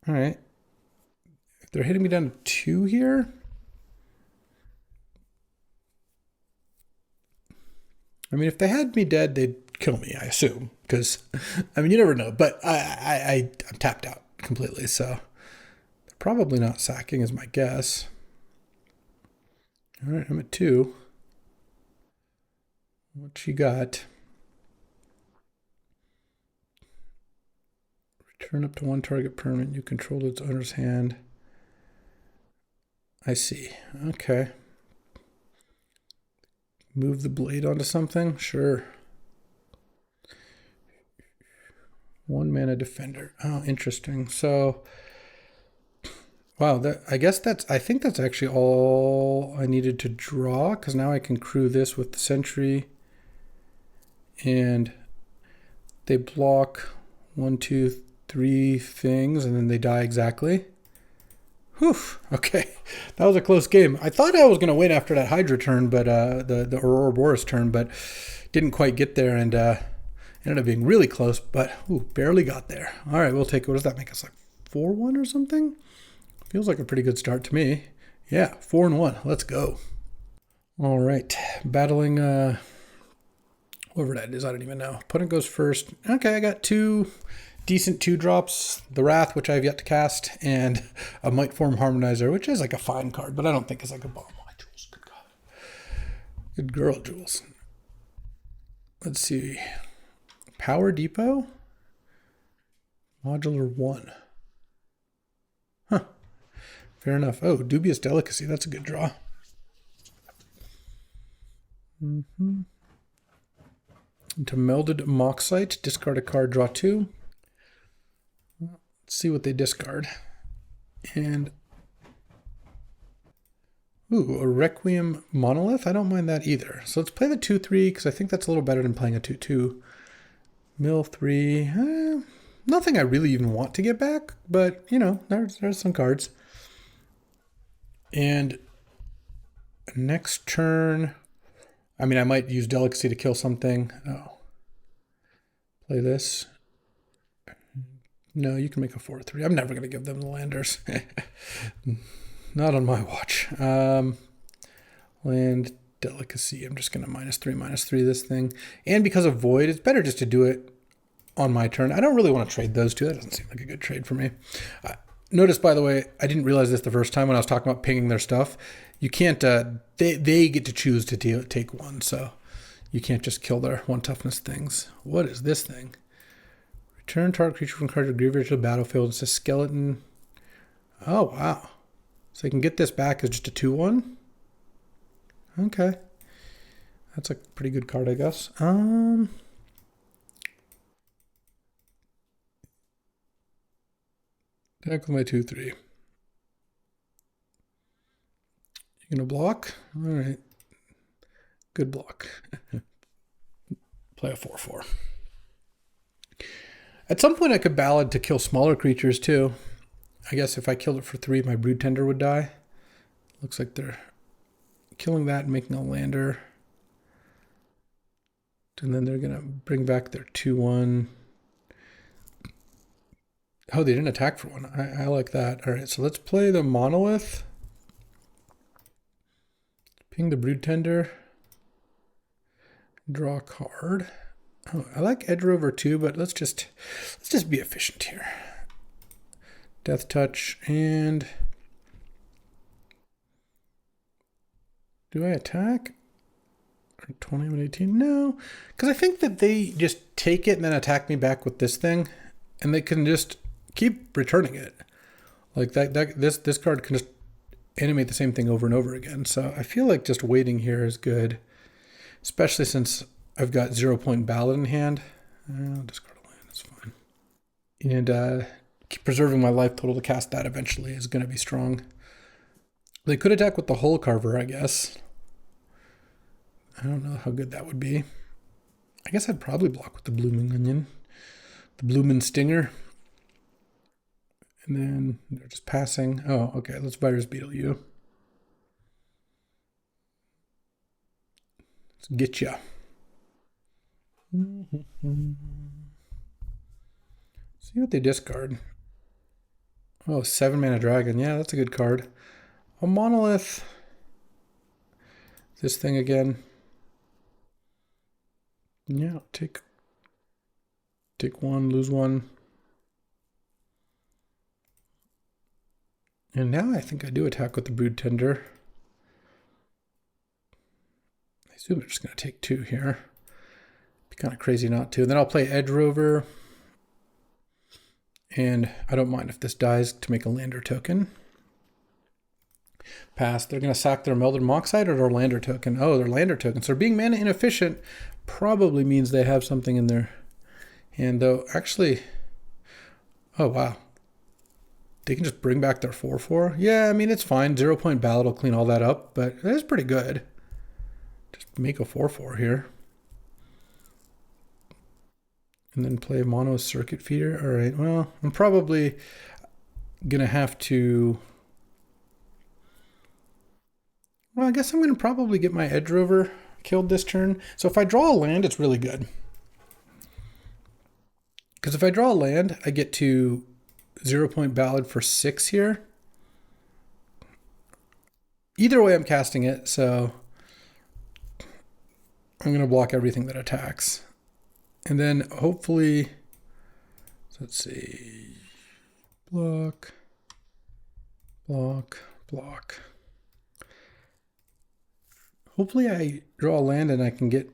All right. If they're hitting me down to 2 here. I mean, if they had me dead, they'd kill me, I assume. Because, I mean, you never know. But I'm tapped out completely. So they're probably not sacking is my guess. All right, I'm at 2. What you got? Return up to 1 target permanent. You control its owner's hand. I see. Okay. Move the blade onto something? Sure. 1 mana defender. Oh, interesting. So Wow, I think that's actually all I needed to draw, because now I can crew this with the sentry, and they block 1, 2, 3 things, and then they die exactly. Whew, okay. That was a close game. I thought I was going to win after that Hydra turn, but the Ouroboros turn, but didn't quite get there, and ended up being really close, but barely got there. All right, we'll take it. What does that make us, like 4-1 or something? Feels like a pretty good start to me. Yeah, 4-1. Let's go. All right, battling whoever that is, I don't even know. Opponent goes first. Okay, I got 2 decent 2-drops. The Wrath, which I have yet to cast, and a Might Form Harmonizer, which is like a fine card, but I don't think it's like a bomb. My Jules, good God. Good girl, Jules. Let's see. Power Depot? Modular 1. Huh. Fair enough. Oh, Dubious Delicacy. That's a good draw. Into Melded Moxite. Discard a card, draw 2. Let's see what they discard. And a Requiem Monolith. I don't mind that either. So let's play the 2-3, because I think that's a little better than playing a 2-2. Mill 3. Nothing I really even want to get back, but, you know, there's some cards. And next turn, I mean, I might use Delicacy to kill something. Oh. Play this. No, you can make a 4-3. I'm never going to give them the landers. Not on my watch. Land Delicacy. I'm just going to -3/-3 this thing. And because of Void, it's better just to do it on my turn. I don't really want to trade those two. That doesn't seem like a good trade for me. Notice, by the way, I didn't realize this the first time when I was talking about pinging their stuff. You can't, they get to choose to take one, so you can't just kill their 1 toughness things. What is this thing? Return target creature from card to graveyard to the battlefield. It's a skeleton. Oh, wow. So I can get this back as just a 2/1. Okay. That's a pretty good card, I guess. Attack with my 2-3. You gonna block? All right. Good block. Play a 4-4. At some point I could ballad to kill smaller creatures too. I guess if I killed it for 3, my Brood Tender would die. Looks like they're killing that and making a lander. And then they're gonna bring back their 2-1. Oh, they didn't attack for 1. I like that. All right, so let's play the Monolith. Ping the Brood Tender. Draw a card. Oh, I like Edge Rover too, but let's just be efficient here. Death Touch, and do I attack? 21-18? No, because I think that they just take it and then attack me back with this thing, and they can just keep returning it. Like this card can just animate the same thing over and over again. So I feel like just waiting here is good, especially since I've got 0-point ballad in hand. I'll discard a land, that's fine. And keep preserving my life total to cast that eventually is going to be strong. They could attack with the Hull Carver, I guess. I don't know how good that would be. I guess I'd probably block with the Blooming Onion. The Bloomin' Stinger. And then they're just passing. Oh, okay, let's Virus Beetle you. Let's get ya. See what they discard. Oh, 7-mana dragon. Yeah, that's a good card. A Monolith. This thing again. Yeah, take 1, lose 1. And now I think I do attack with the Brood Tender. I assume they're just going to take 2 here. Be kind of crazy not to. Then I'll play Edge Rover. And I don't mind if this dies to make a lander token. Pass. They're going to sack their Melded Moxite or their lander token. Oh, their lander token. So being mana inefficient probably means they have something in their hand, though. Actually, oh, wow. they can just bring back their 4/4. Yeah, I mean, it's fine. 0-point ballot will clean all that up, but it is pretty good. Just make a 4/4 here. And then play mono circuit feeder. All right, well, I'm probably going to have to... Well, I guess I'm going to probably get my edge rover killed this turn. So if I draw a land, it's really good. Because if I draw a land, I get to 0-point ballad for 6 here. Either way, I'm casting it, so I'm going to block everything that attacks. And then hopefully, let's see, block, block, block. Hopefully I draw a land and I can get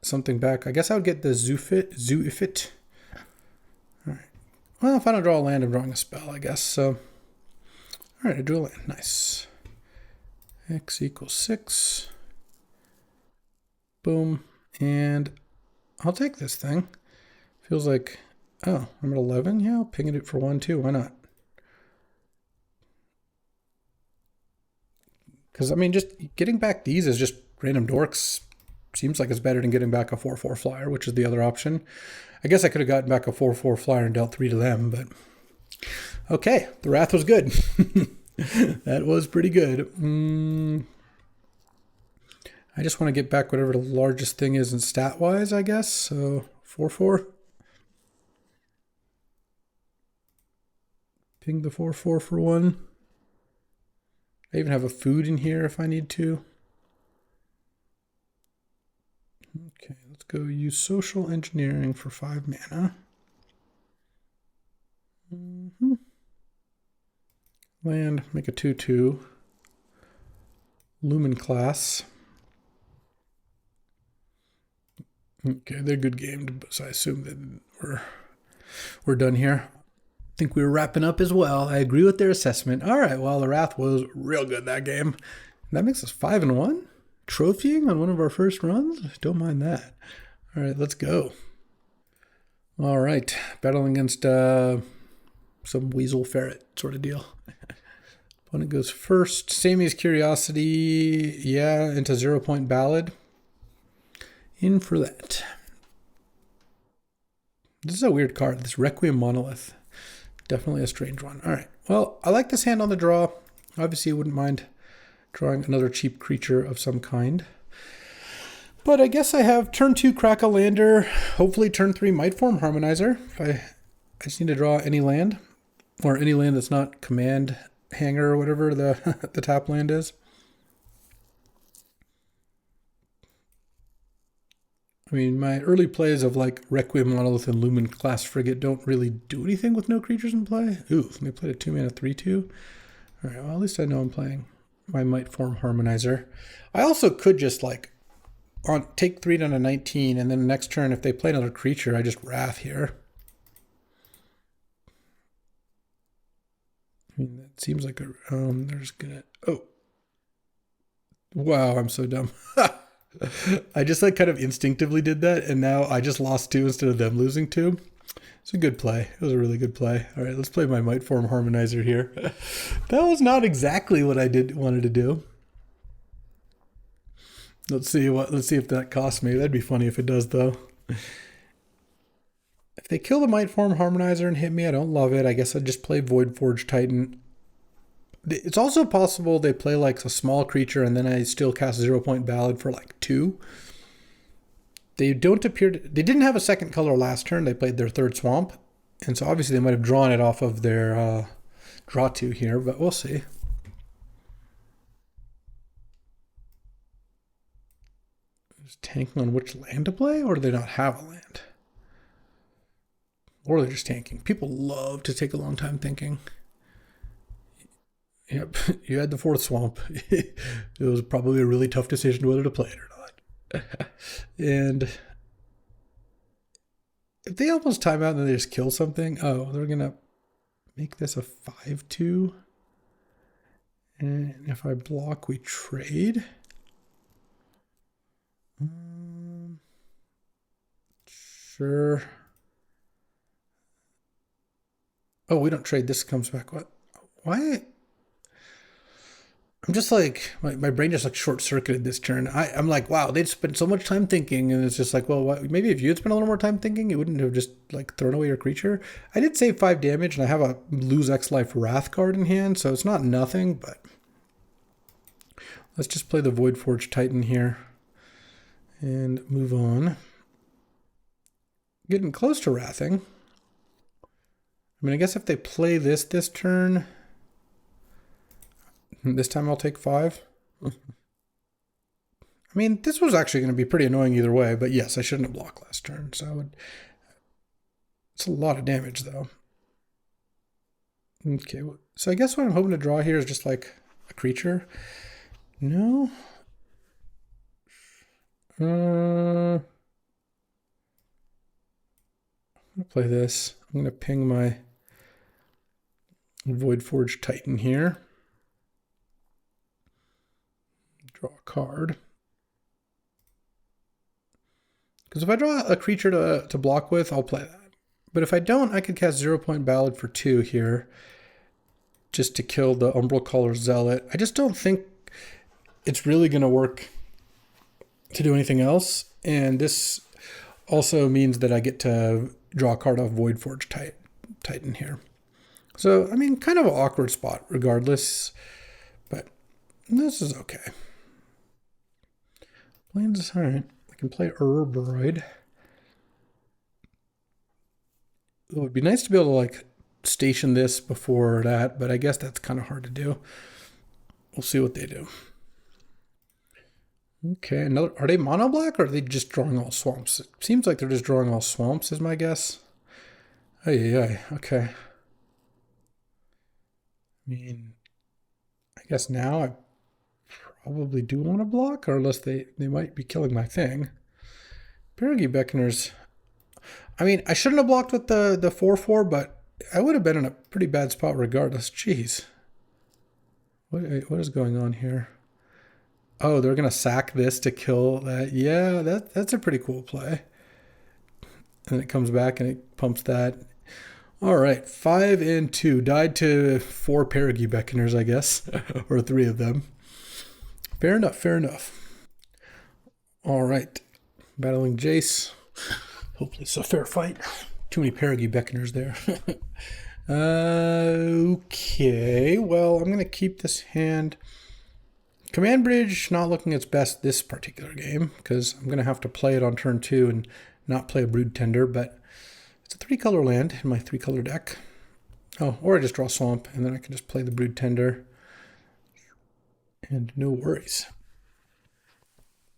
something back. I guess I would get the Zoofit. All right. Well, if I don't draw a land, I'm drawing a spell, I guess. So, all right, I drew a land. Nice. X equals 6. Boom. And I'll take this thing. Feels like, oh, I'm at 11. Yeah, I'll ping it for 1 too. Why not? Because, I mean, just getting back these as just random dorks seems like it's better than getting back a 4/4 flyer, which is the other option. I guess I could have gotten back a 4/4 flyer and dealt 3 to them, but okay, the Wrath was good. That was pretty good. I just want to get back whatever the largest thing is in stat-wise, I guess. So 4/4. Ping the 4/4 for 1. I even have a food in here if I need to. Okay, let's go use social engineering for 5 mana. Land, make a 2/2. Lumen class. Okay, they're good gamed, so I assume that we're done here. I think we were wrapping up as well. I agree with their assessment. All right, well, the Wrath was real good that game. That makes us 5-1. Trophying on one of our first runs? Don't mind that. All right, let's go. All right, battling against some weasel ferret sort of deal. Opponent goes first. Sammy's Curiosity, yeah, into 0-point ballad. In for that. This is a weird card, this Requiem Monolith. Definitely a strange one. All right, well, I like this hand on the draw. Obviously, I wouldn't mind drawing another cheap creature of some kind. But I guess I have turn 2 Crack-a-Lander, hopefully turn 3 Mightform Harmonizer. I just need to draw any land, or any land that's not Command Hanger or whatever the, the tap land is. I mean, my early plays of like Requiem Monolith and Lumen Class Frigate don't really do anything with no creatures in play. Ooh, they played a 2-mana 3/2. All right, well, at least I know I'm playing my Mightform Harmonizer. I also could just like take 3 down to 19, and then the next turn, if they play another creature, I just Wrath here. I mean, that seems like a, they're just gonna, oh. Wow, I'm so dumb. I just like kind of instinctively did that, and now I just lost 2 instead of them losing 2. It's a good play. It was a really good play. All right, let's play my Mightform Harmonizer here. That was not exactly what I wanted to do. Let's see if that costs me. That'd be funny if it does, though. If they kill the Mightform Harmonizer and hit me, I don't love it. I guess I'd just play Voidforge Titan. It's also possible they play like a small creature and then I still cast 0-point ballad for like 2. They don't appear to, they didn't have a second color last turn. They played their 3rd swamp. And so obviously they might have drawn it off of their draw 2 here, but we'll see. Just tanking on which land to play, or do they not have a land? Or they're just tanking. People love to take a long time thinking. Yep, you had the 4th swamp. It was probably a really tough decision whether to play it or not. And if they almost time out and then they just kill something, oh, they're going to make this a 5/2. And if I block, we trade. Sure. Oh, we don't trade. This comes back. What? Why? I'm just like, my brain just like short circuited this turn. I'm like, wow, they'd spent so much time thinking, and it's just like, well, maybe if you had spent a little more time thinking, you wouldn't have just like thrown away your creature. I did save 5 damage, and I have a lose X life Wrath card in hand, so it's not nothing, but let's just play the Voidforged Titan here and move on. Getting close to wrathing. I mean, I guess if they play this turn, this time I'll take 5. I mean, this was actually going to be pretty annoying either way, but yes, I shouldn't have blocked last turn. So it's a lot of damage, though. Okay, so I guess what I'm hoping to draw here is just like a creature. No. I'm going to play this. I'm going to ping my Voidforged Titan here. Draw a card. Because if I draw a creature to block with, I'll play that. But if I don't, I could cast 0-point Ballad for 2 here, just to kill the Umbral Caller Zealot. I just don't think it's really going to work to do anything else. And this also means that I get to draw a card off Voidforged Titan here. So, I mean, kind of an awkward spot regardless, but this is okay. Plains, all right. I can play Herboroid. It would be nice to be able to like station this before that, but I guess that's kind of hard to do. We'll see what they do. Okay, another. Are they mono black or are they just drawing all swamps? It seems like they're just drawing all swamps, is my guess. Ay, okay. I mean, I guess now I probably do want to block, or unless they might be killing my thing. Pierogi Beckoner's. I mean, I shouldn't have blocked with the 4/4, but I would have been in a pretty bad spot regardless. Jeez. What is going on here? Oh, they're going to sack this to kill that. Yeah, that's a pretty cool play. And it comes back and it pumps that. All right, 5 and 2. Died to 4 Pierogi Beckoners, I guess, or 3 of them. Fair enough, fair enough. All right, battling Jace. Hopefully it's a fair fight. Too many Pierogi Beckoners there. Okay, well, I'm going to keep this hand. Command Bridge not looking its best this particular game, because I'm going to have to play it on turn 2 and not play a Brood Tender, but it's a 3-color land in my 3-color deck. Oh, or I just draw Swamp, and then I can just play the Brood Tender. And no worries.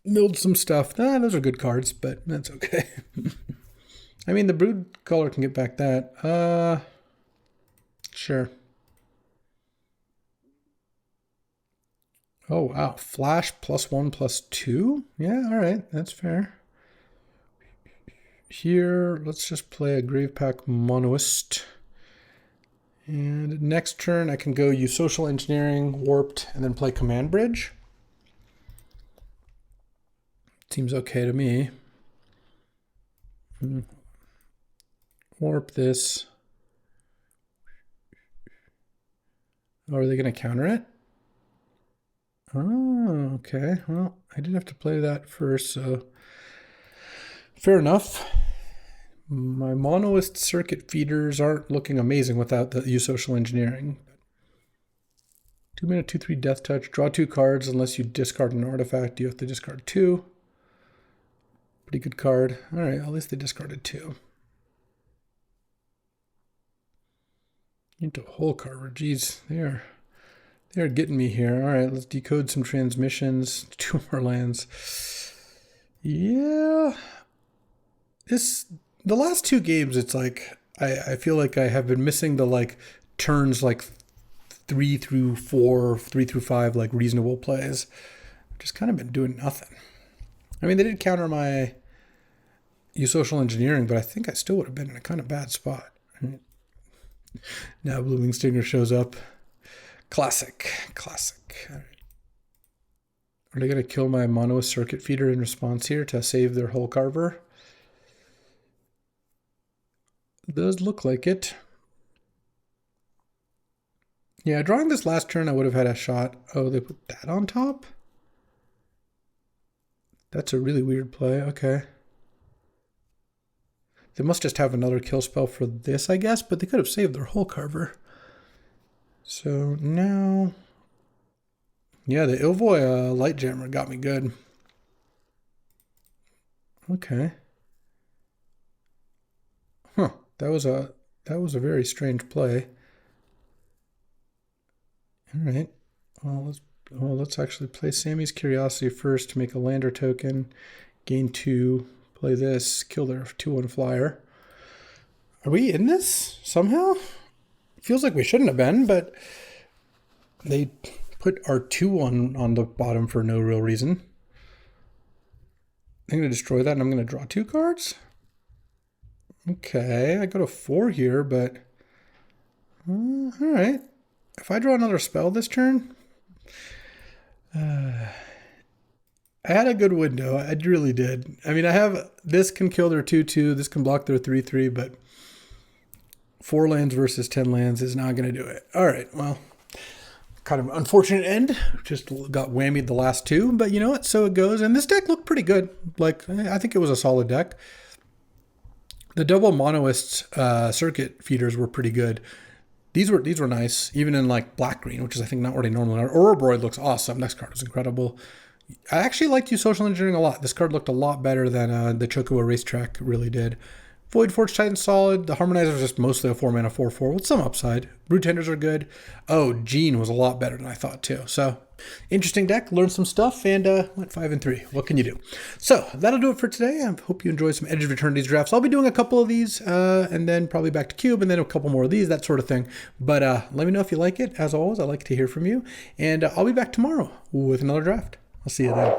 Milled some stuff. Those are good cards, but that's okay. I mean, the Brood color can get back that. Sure. Oh, wow. Flash +1/+2? Yeah, all right. That's fair. Here, let's just play a Gravepack Monoist. And next turn, I can go use Social Engineering, Warped, and then play Command Bridge. Seems okay to me. Warp this. Oh, are they going to counter it? Oh, okay. Well, I did have to play that first, so fair enough. My Monoist circuit feeders aren't looking amazing without the use Social Engineering. 2-mana 2/3 Death Touch. Draw 2 cards unless you discard an artifact. You have to discard 2. Pretty good card. All right, at least they discarded 2. Into a whole card. Jeez, they are getting me here. All right, let's decode some transmissions. 2 more lands. Yeah. The last 2 games, it's like I feel like I have been missing the like turns like 3 through 4, 3 through 5 like reasonable plays. I've just kind of been doing nothing. I mean, they did counter my use Social Engineering, but I think I still would have been in a kind of bad spot. Now Blooming Stinger shows up. Classic. All right. Are they going to kill my Monoist circuit feeder in response here to save their Hull Carver? Does look like it. Yeah, drawing this last turn, I would have had a shot. Oh, they put that on top? That's a really weird play. Okay. They must just have another kill spell for this, I guess, but they could have saved their whole carver. So now... Yeah, the Ilvoy Light Jammer got me good. Okay. Huh. That was a very strange play. All right. Well, let's actually play Sammy's Curiosity first to make a lander token. Gain 2. Play this. Kill their 2/1 flyer. Are we in this somehow? Feels like we shouldn't have been, but they put our 2/1 on the bottom for no real reason. I'm going to destroy that and I'm going to draw 2 cards? Okay, I go to 4 here, but... Alright. If I draw another spell this turn... I had a good window. I really did. I mean, I have... This can kill their 2/2. This can block their 3/3, but... 4 lands versus 10 lands is not going to do it. Alright, well... Kind of unfortunate end. Just got whammied the last 2, but you know what? So it goes. And this deck looked pretty good. Like, I think it was a solid deck. The double monoist circuit feeders were pretty good. These were nice, even in like black green, which is I think not what I normally are. Ouroboros looks awesome. Next card was incredible. I actually liked you social engineering a lot. This card looked a lot better than the Chocobo Racetrack really did. Void Forge Titan solid. The Harmonizer is just mostly a 4-mana 4/4 with some upside. Brood Tenders are good. Oh, Gene was a lot better than I thought too. So interesting deck. Learned some stuff and went 5-3. What can you do? So that'll do it for today. I hope you enjoyed some Edge of Eternities drafts. I'll be doing a couple of these and then probably back to Cube and then a couple more of these, that sort of thing. But let me know if you like it. As always, I like to hear from you. And I'll be back tomorrow with another draft. I'll see you then.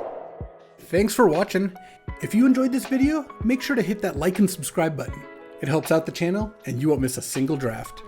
Thanks for watching. If you enjoyed this video, make sure to hit that like and subscribe button. It helps out the channel and you won't miss a single draft.